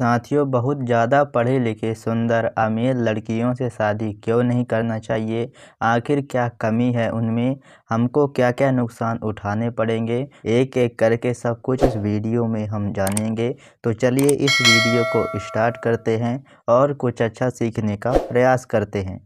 साथियों, बहुत ज़्यादा पढ़े लिखे सुंदर अमीर लड़कियों से शादी क्यों नहीं करना चाहिए? आखिर क्या कमी है उनमें? हमको क्या-क्या नुकसान उठाने पड़ेंगे? एक-एक करके सब कुछ इस वीडियो में हम जानेंगे। तो चलिए इस वीडियो को स्टार्ट करते हैं और कुछ अच्छा सीखने का प्रयास करते हैं।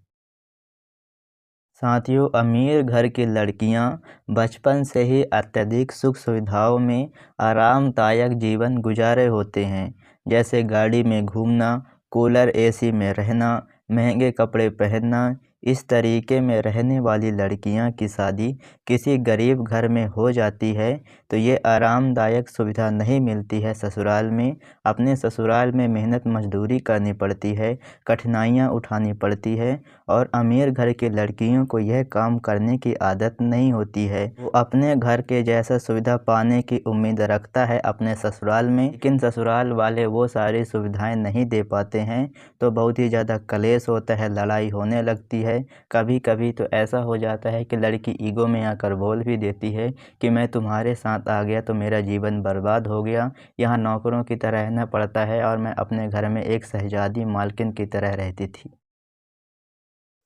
साथियों, अमीर घर की लड़कियां बचपन से ही अत्यधिक सुख सुविधाओं में आरामदायक जीवन गुजारे होते हैं। जैसे गाड़ी में घूमना, कूलर एसी में रहना, महंगे कपड़े पहनना। इस तरीके में रहने वाली लड़कियां की शादी किसी गरीब घर में हो जाती है तो ये आरामदायक सुविधा नहीं मिलती है ससुराल में। अपने ससुराल में मेहनत मजदूरी करनी पड़ती है, कठिनाइयाँ उठानी पड़ती है और अमीर घर की लड़कियों को यह काम करने की आदत नहीं होती है। वो अपने घर के जैसा सुविधा पाने की उम्मीद रखता है अपने ससुराल में, लेकिन ससुराल वाले वो सारी सुविधाएं नहीं दे पाते हैं तो बहुत ही ज़्यादा कलेश होता है, लड़ाई होने लगती है। कभी कभी तो ऐसा हो जाता है कि लड़की ईगो में आकर बोल भी देती है कि मैं तुम्हारे साथ आ गया तो मेरा जीवन बर्बाद हो गया, यहाँ नौकरों की तरह रहना पड़ता है और मैं अपने घर में एक शहजादी मालकिन की तरह रहती थी।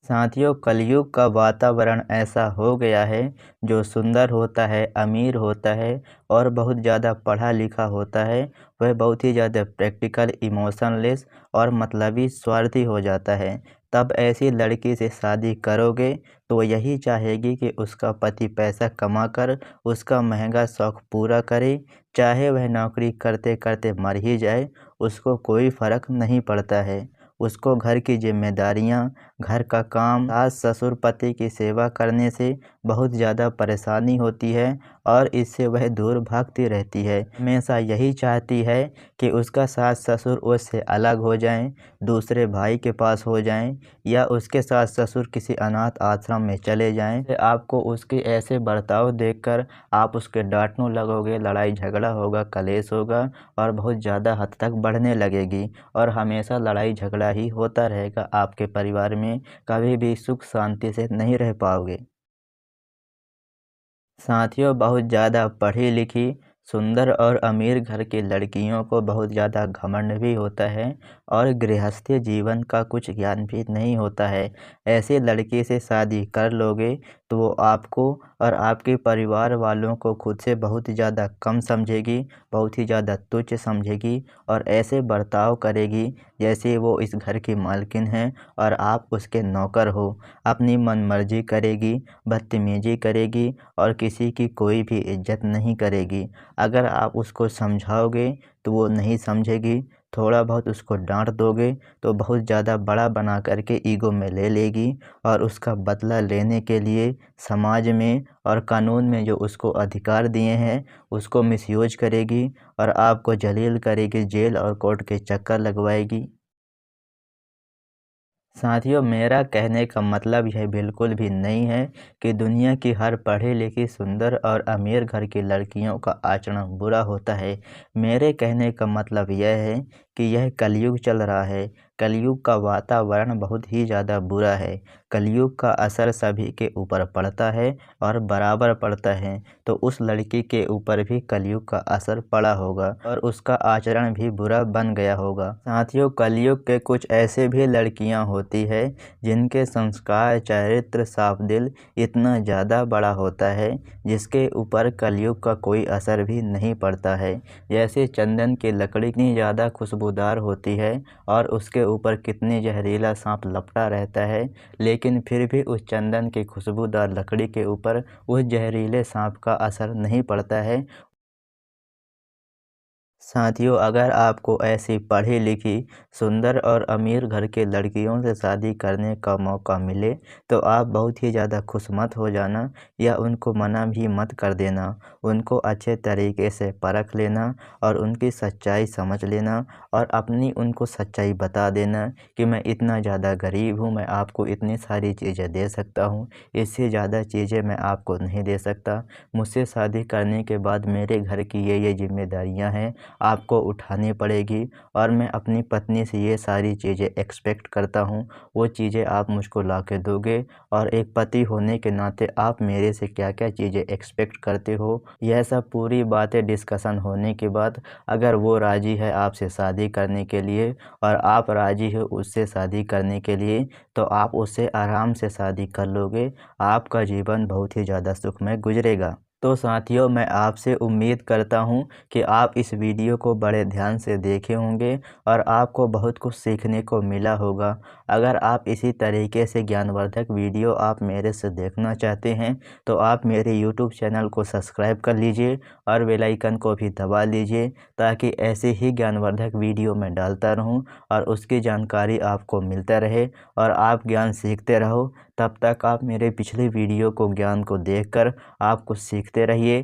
साथियों, कलयुग का वातावरण ऐसा हो गया है, जो सुंदर होता है, अमीर होता है और बहुत ज़्यादा पढ़ा लिखा होता है, वह बहुत ही ज़्यादा प्रैक्टिकल, इमोशनलेस और मतलबी स्वार्थी हो जाता है। तब ऐसी लड़की से शादी करोगे तो वो यही चाहेगी कि उसका पति पैसा कमाकर उसका महंगा शौक पूरा करे, चाहे वह नौकरी करते करते मर ही जाए, उसको कोई फ़र्क नहीं पड़ता है। उसको घर की जिम्मेदारियाँ, घर का काम, सास-ससुर, पति की सेवा करने से बहुत ज़्यादा परेशानी होती है और इससे वह दूर भागती रहती है। हमेशा यही चाहती है कि उसका सास-ससुर उससे अलग हो जाएँ, दूसरे भाई के पास हो जाएँ या उसके सास-ससुर किसी अनाथ आश्रम में चले जाएँ। आपको उसके ऐसे बर्ताव देखकर आप उसके डाँटने लगोगे, लड़ाई झगड़ा होगा, कलेश होगा और बहुत ज़्यादा हद तक बढ़ने लगेगी और हमेशा लड़ाई झगड़ा ही होता रहेगा आपके परिवार में, कभी भी सुख शांति से नहीं रह पाओगे। साथियों, बहुत ज़्यादा पढ़ी लिखी, सुंदर और अमीर घर की लड़कियों को बहुत ज़्यादा घमंड भी होता है और गृहस्थी जीवन का कुछ ज्ञान भी नहीं होता है। ऐसी लड़की से शादी कर लोगे तो वो आपको और आपके परिवार वालों को खुद से बहुत ही ज़्यादा कम समझेगी, बहुत ही ज़्यादा तुच्छ समझेगी और ऐसे बर्ताव करेगी जैसे वो इस घर की मालकिन है और आप उसके नौकर हो। अपनी मनमर्जी करेगी, बदतमीजी करेगी और किसी की कोई भी इज्जत नहीं करेगी। अगर आप उसको समझाओगे तो वो नहीं समझेगी, थोड़ा बहुत उसको डाँट दोगे तो बहुत ज़्यादा बड़ा बना करके ईगो में ले लेगी और उसका बदला लेने के लिए समाज में और कानून में जो उसको अधिकार दिए हैं उसको मिसयूज़ करेगी और आपको जलील करेगी, जेल और कोर्ट के चक्कर लगवाएगी। साथियों, मेरा कहने का मतलब यह बिल्कुल भी नहीं है कि दुनिया की हर पढ़ी लिखी, सुंदर और अमीर घर की लड़कियों का आचरण बुरा होता है। मेरे कहने का मतलब यह है कि यह कलयुग चल रहा है। कलयुग का वातावरण बहुत ही ज़्यादा बुरा है। कलयुग का असर सभी के ऊपर पड़ता है और बराबर पड़ता है। तो उस लड़की के ऊपर भी कलयुग का असर पड़ा होगा और उसका आचरण भी बुरा बन गया होगा। साथियों, कलयुग के कुछ ऐसे भी लड़कियां होती है जिनके संस्कार, चरित्र, साफ दिल इतना ज़्यादा बड़ा होता है जिसके ऊपर कलयुग का कोई असर भी नहीं पड़ता है। जैसे चंदन की लकड़ी कितनी ज़्यादा खुशबूदार होती है और उसके ऊपर कितनी जहरीला सांप लपटा रहता है, लेकिन फिर भी उस चंदन की खुशबूदार लकड़ी के ऊपर उस जहरीले सांप का असर नहीं पड़ता है। साथियों, अगर आपको ऐसी पढ़ी लिखी, सुंदर और अमीर घर की लड़कियों से शादी करने का मौका मिले तो आप बहुत ही ज़्यादा खुश मत हो जाना या उनको मना भी मत कर देना। उनको अच्छे तरीके से परख लेना और उनकी सच्चाई समझ लेना और अपनी उनको सच्चाई बता देना कि मैं इतना ज़्यादा गरीब हूँ, मैं आपको इतनी सारी चीज़ें दे सकता हूँ, इससे ज़्यादा चीज़ें मैं आपको नहीं दे सकता। मुझसे शादी करने के बाद मेरे घर की ये जिम्मेदारियाँ हैं आपको उठानी पड़ेगी और मैं अपनी पत्नी से ये सारी चीज़ें एक्सपेक्ट करता हूँ, वो चीज़ें आप मुझको ला के दोगे। और एक पति होने के नाते आप मेरे से क्या-क्या चीज़ें एक्सपेक्ट करते हो, यह सब पूरी बातें डिस्कशन होने के बाद अगर वो राज़ी है आपसे शादी करने के लिए और आप राज़ी हो उससे शादी करने के लिए, तो आप उससे आराम से शादी कर लोगे। आपका जीवन बहुत ही ज़्यादा सुखमय गुजरेगा। तो साथियों, मैं आपसे उम्मीद करता हूँ कि आप इस वीडियो को बड़े ध्यान से देखे होंगे और आपको बहुत कुछ सीखने को मिला होगा। अगर आप इसी तरीके से ज्ञानवर्धक वीडियो आप मेरे से देखना चाहते हैं, तो आप मेरे यूट्यूब चैनल को सब्सक्राइब कर लीजिए और बेल आइकन को भी दबा लीजिए, ताकि ऐसे ही ज्ञानवर्धक वीडियो मैं डालता रहूँ और उसकी जानकारी आपको मिलता रहे और आप ज्ञान सीखते रहो। तब तक आप मेरे पिछले वीडियो को ज्ञान को देखकर आप कुछ सीखते रहिए।